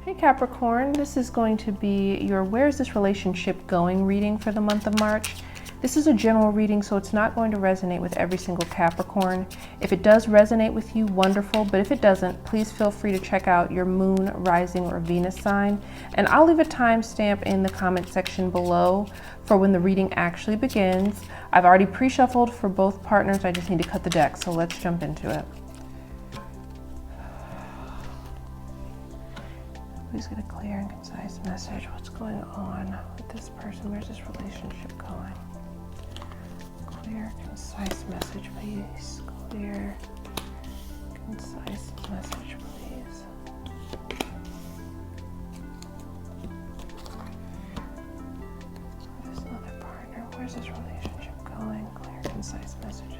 Hey Capricorn, this is going to be your Where is this relationship going reading for the month of March. This is a general reading, so it's not going to resonate with every single Capricorn. If it does resonate with you, wonderful, but if it doesn't, please feel free to check out your moon, rising, or Venus sign. And I'll leave a timestamp in the comment section below for when the reading actually begins. I've already pre-shuffled for both partners. I just need to cut the deck, so let's jump into it. Please get a clear and concise message. What's going on with this person? Where's this relationship going? Clear, concise message, please. Clear, concise message, please. This other partner, where's this relationship going? Clear, concise messages.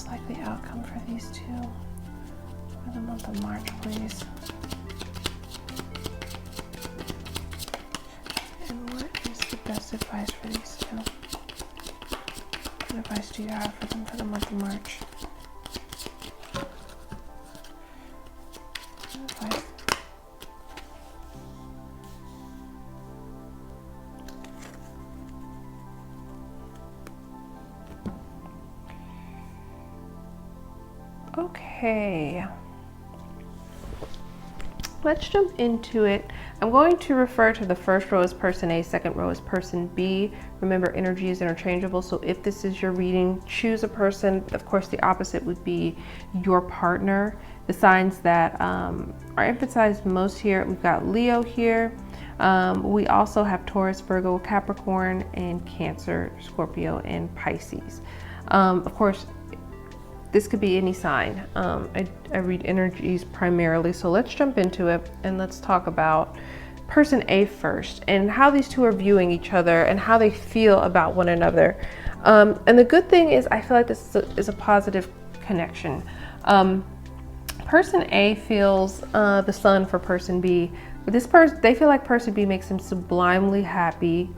Likely outcome for these two for the month of March, please. And what is the best advice for these two? What advice do you have for them for the month of March? Advice. Okay, let's jump into it. I'm going to refer to the first row as person A, second row as person B. Remember, energy is interchangeable, so if this is your reading, choose a person. Of course, the opposite would be your partner. The signs that are emphasized most here, we've got Leo here. We also have Taurus, Virgo, Capricorn, and Cancer, Scorpio, and Pisces. Of course, this could be any sign. I read energies primarily, so let's jump into it and let's talk about person A first and how these two are viewing each other and how they feel about one another. And the good thing is I feel like this is a positive connection. Person A feels the sun for person B. But they feel like person B makes them sublimely happy.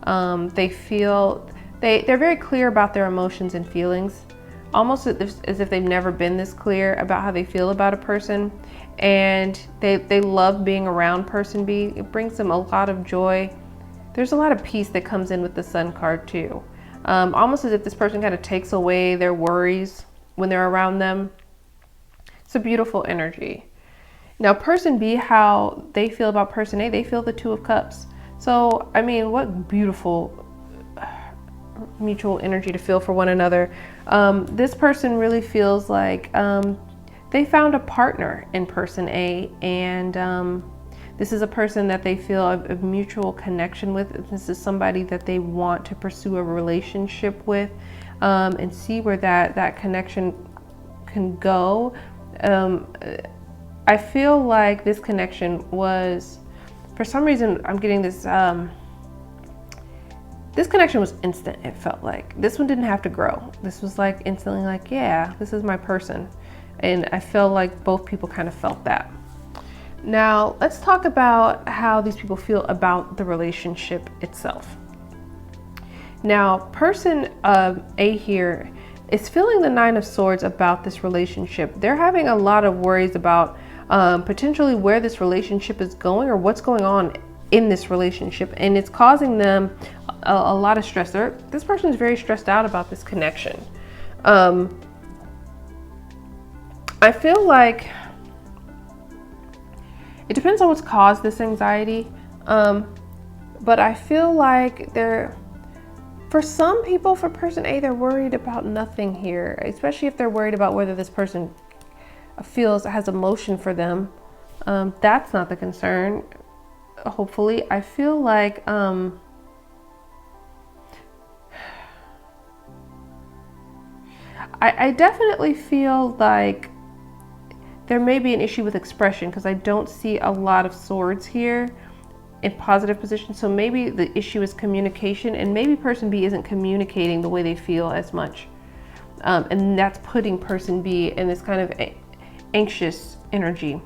They feel, they're very clear about their emotions and feelings. Almost as if they've never been this clear about how they feel about a person, and they love being around person B. It brings them a lot of joy. There's a lot of peace that comes in with the Sun card too. Almost as if this person kind of takes away their worries when they're around them. It's a beautiful energy. Now person B, how they feel about person A, they feel the Two of Cups. So, I mean, what beautiful mutual energy to feel for one another. This person really feels like they found a partner in person A, and this is a person that they feel a mutual connection with. This is somebody that they want to pursue a relationship with, and see where that connection can go. I feel like this connection was, for some reason, I'm getting this this connection was instant. It felt like this one didn't have to grow. This was like instantly like, yeah, this is my person. And I feel like both people kind of felt that. Now let's talk about how these people feel about the relationship itself. Now person A here is feeling the Nine of Swords about this relationship. They're having a lot of worries about potentially where this relationship is going or what's going on in this relationship, and it's causing them a lot of stress. This person is very stressed out about this connection. I feel like it depends on what's caused this anxiety, but I feel like for some people, for person A, they're worried about nothing here, especially if they're worried about whether this person has emotion for them. That's not the concern. Hopefully, I feel like I definitely feel like there may be an issue with expression, because I don't see a lot of swords here in positive position. So maybe the issue is communication, and maybe person B isn't communicating the way they feel as much. And that's putting person B in this kind of anxious energy.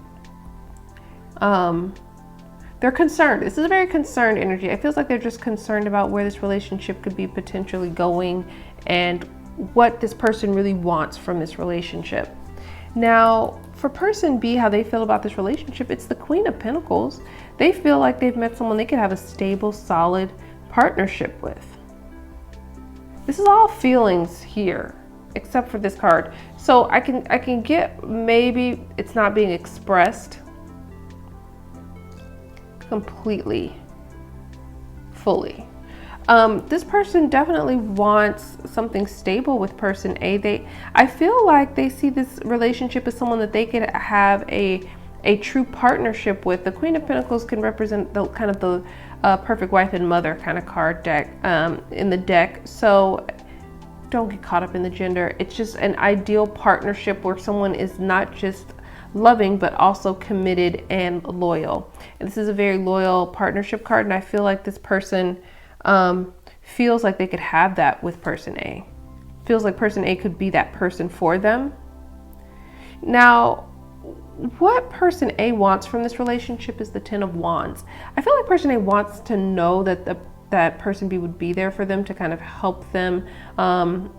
They're concerned. This is a very concerned energy. It feels like they're just concerned about where this relationship could be potentially going and what this person really wants from this relationship. Now, for person B, how they feel about this relationship, it's the Queen of Pentacles. They feel like they've met someone they could have a stable, solid partnership with. This is all feelings here, except for this card. So I can get maybe it's not being expressed completely, fully. This person definitely wants something stable with person A. I feel like they see this relationship as someone that they could have a true partnership with. The Queen of Pentacles can represent the kind of the perfect wife and mother kind of card deck in the deck. So don't get caught up in the gender. It's just an ideal partnership where someone is not just loving but also committed and loyal. And this is a very loyal partnership card, and I feel like this person feels like they could have that with person A. Feels like person A could be that person for them. Now, what person A wants from this relationship is the Ten of Wands. I feel like person A wants to know that that person B would be there for them to kind of help them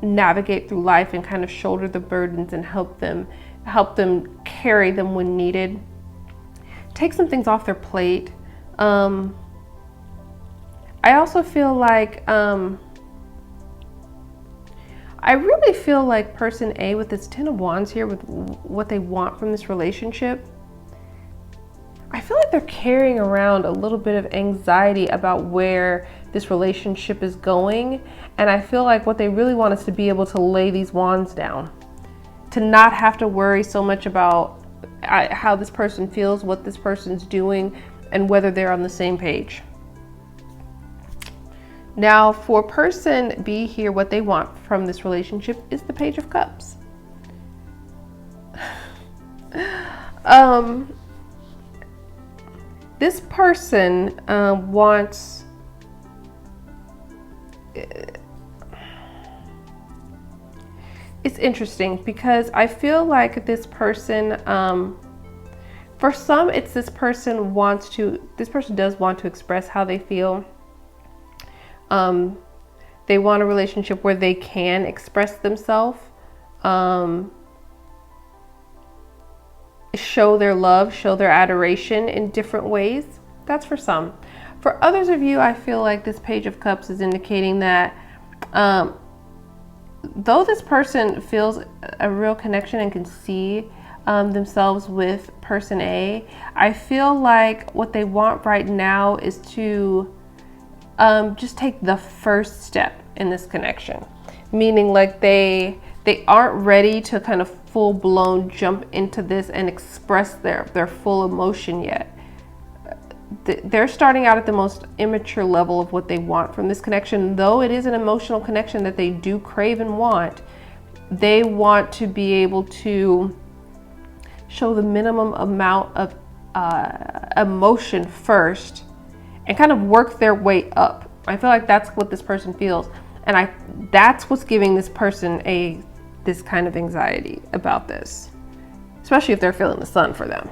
navigate through life and kind of shoulder the burdens and help them carry them when needed. Take some things off their plate. I also feel like I really feel like person A with this Ten of Wands here, with what they want from this relationship, I feel like they're carrying around a little bit of anxiety about where this relationship is going. And I feel like what they really want is to be able to lay these wands down, to not have to worry so much about how this person feels, what this person's doing, and whether they're on the same page. Now, for person B here, what they want from this relationship is the Page of Cups. This person wants... It's interesting because I feel like this person, for some, it's this person does want to express how they feel. They want a relationship where they can express themselves, show their love, show their adoration in different ways. That's for some. For others of you, I feel like this Page of Cups is indicating that though this person feels a real connection and can see themselves with person A, I feel like what they want right now is to just take the first step in this connection. Meaning like they aren't ready to kind of full-blown jump into this and express their full emotion yet. They're starting out at the most immature level of what they want from this connection. Though it is an emotional connection that they do crave and want, they want to be able to show the minimum amount of emotion first and kind of work their way up. I feel like that's what this person feels. And that's what's giving this person this kind of anxiety about this, especially if they're feeling the sun for them.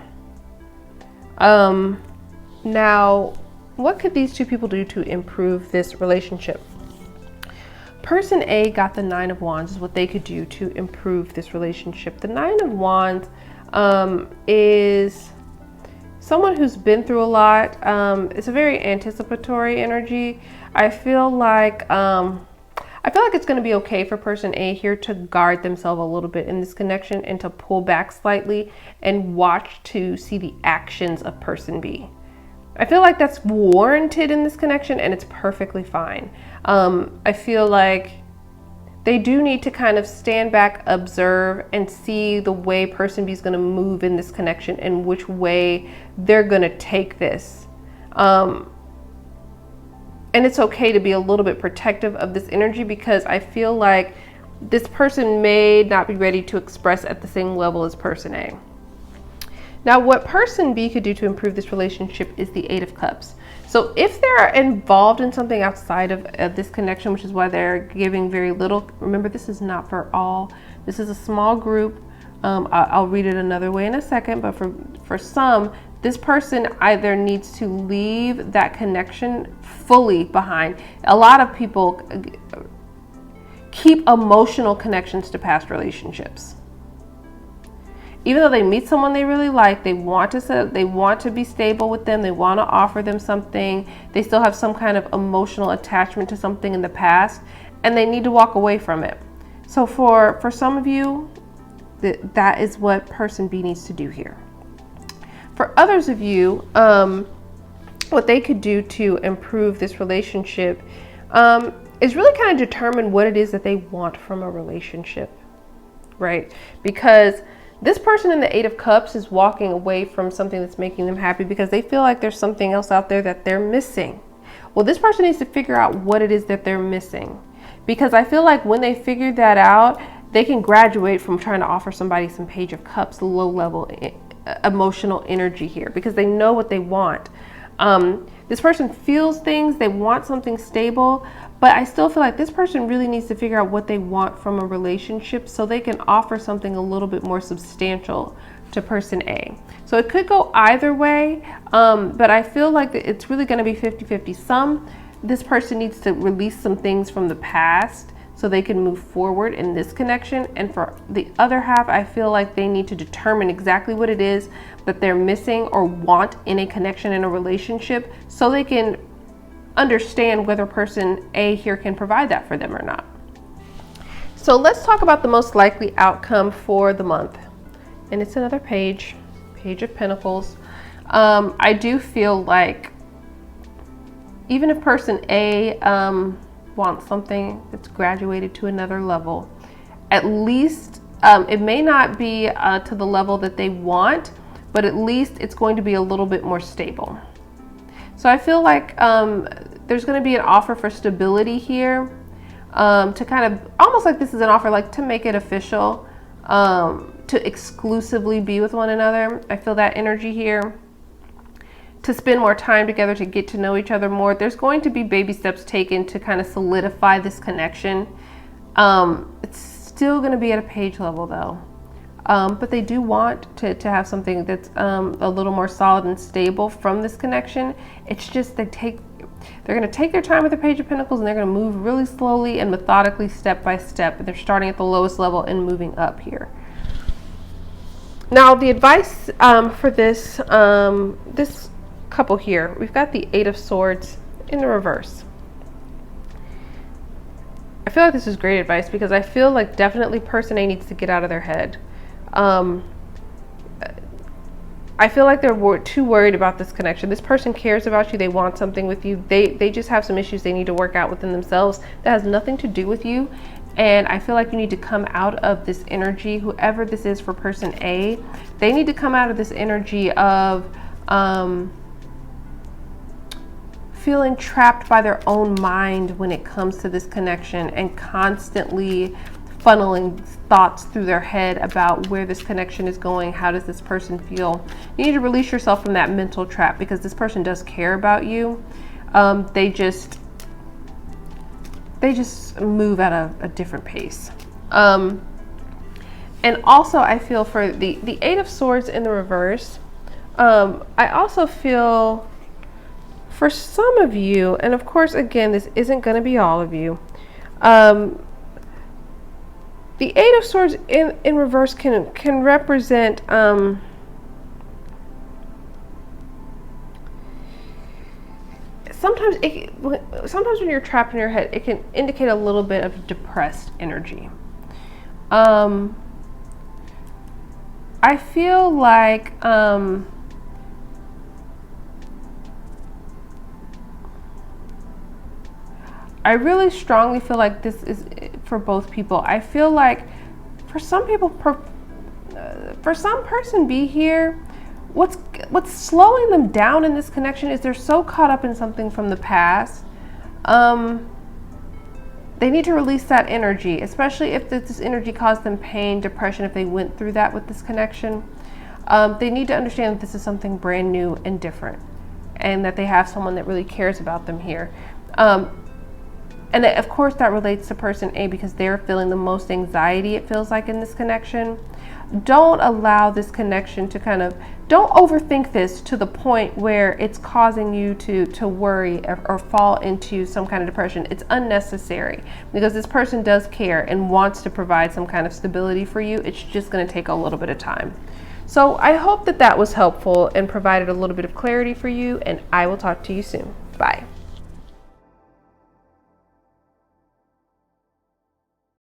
Now, what could these two people do to improve this relationship? Person A got the Nine of Wands is what they could do to improve this relationship. The Nine of Wands is someone who's been through a lot. It's a very anticipatory energy. I feel like it's going to be okay for person A here to guard themselves a little bit in this connection and to pull back slightly and watch to see the actions of person B. I feel like that's warranted in this connection and it's perfectly fine. I feel like they do need to kind of stand back, observe, and see the way person B is going to move in this connection and which way they're going to take this. And it's okay to be a little bit protective of this energy because I feel like this person may not be ready to express at the same level as person A. Now, what person B could do to improve this relationship is the Eight of Cups. So if they're involved in something outside of this connection, which is why they're giving very little, remember this is not for all. This is a small group. I'll read it another way in a second, but for some, this person either needs to leave that connection fully behind. A lot of people keep emotional connections to past relationships. Even though they meet someone they really like, they want to be stable with them, they want to offer them something, they still have some kind of emotional attachment to something in the past, and they need to walk away from it. So for some of you, that is what person B needs to do here. For others of you, what they could do to improve this relationship is really kind of determine what it is that they want from a relationship, right? Because this person in the Eight of Cups is walking away from something that's making them happy because they feel like there's something else out there that they're missing. Well, this person needs to figure out what it is that they're missing, because I feel like when they figure that out, they can graduate from trying to offer somebody some Page of Cups, low level emotional energy here, because they know what they want. This person feels things, they want something stable, but I still feel like this person really needs to figure out what they want from a relationship so they can offer something a little bit more substantial to person A. So it could go either way, but I feel like it's really going to be 50-50. This person needs to release some things from the past so they can move forward in this connection. And for the other half, I feel like they need to determine exactly what it is that they're missing or want in a connection, in a relationship, so they can understand whether person A here can provide that for them or not. So let's talk about the most likely outcome for the month. And it's another Page of Pentacles. I do feel like even if person A wants something that's graduated to another level, at least it may not be to the level that they want, but at least it's going to be a little bit more stable. So I feel like there's going to be an offer for stability here, to kind of almost like this is an offer like to make it official, to exclusively be with one another. I feel that energy here. To spend more time together, to get to know each other more. There's going to be baby steps taken to kind of solidify this connection. It's still going to be at a Page level though. But they do want to have something that's a little more solid and stable from this connection. It's just they're going to take their time with the Page of Pentacles, and they're going to move really slowly and methodically, step by step. They're starting at the lowest level and moving up here. Now the advice for this this couple here, we've got the Eight of Swords in the reverse. I feel like this is great advice because I feel like definitely person A needs to get out of their head. I feel like they're too worried about this connection. This person cares about you. They want something with you. They just have some issues they need to work out within themselves that has nothing to do with you. And I feel like you need to come out of this energy, whoever this is for person A, they need to come out of this energy of feeling trapped by their own mind when it comes to this connection and constantly funneling thoughts through their head about where this connection is going. How does this person feel? You need to release yourself from that mental trap because this person does care about you. They just move at a different pace. And also I feel for the Eight of Swords in the reverse, I also feel for some of you, and of course, again, this isn't going to be all of you, the Eight of Swords in reverse can represent sometimes when you're trapped in your head, it can indicate a little bit of depressed energy. I feel like I really strongly feel like this is for both people. I feel like for some people, for some person B here, what's slowing them down in this connection is they're so caught up in something from the past. They need to release that energy, especially if this energy caused them pain, depression, if they went through that with this connection. They need to understand that this is something brand new and different, and that they have someone that really cares about them here. And of course that relates to person A because they're feeling the most anxiety, it feels like, in this connection. don't allow this connection to don't overthink this to the point where it's causing you to worry or fall into some kind of depression. It's unnecessary because this person does care and wants to provide some kind of stability for you. It's just going to take a little bit of time. So I hope that was helpful and provided a little bit of clarity for you, and I will talk to you soon. Bye.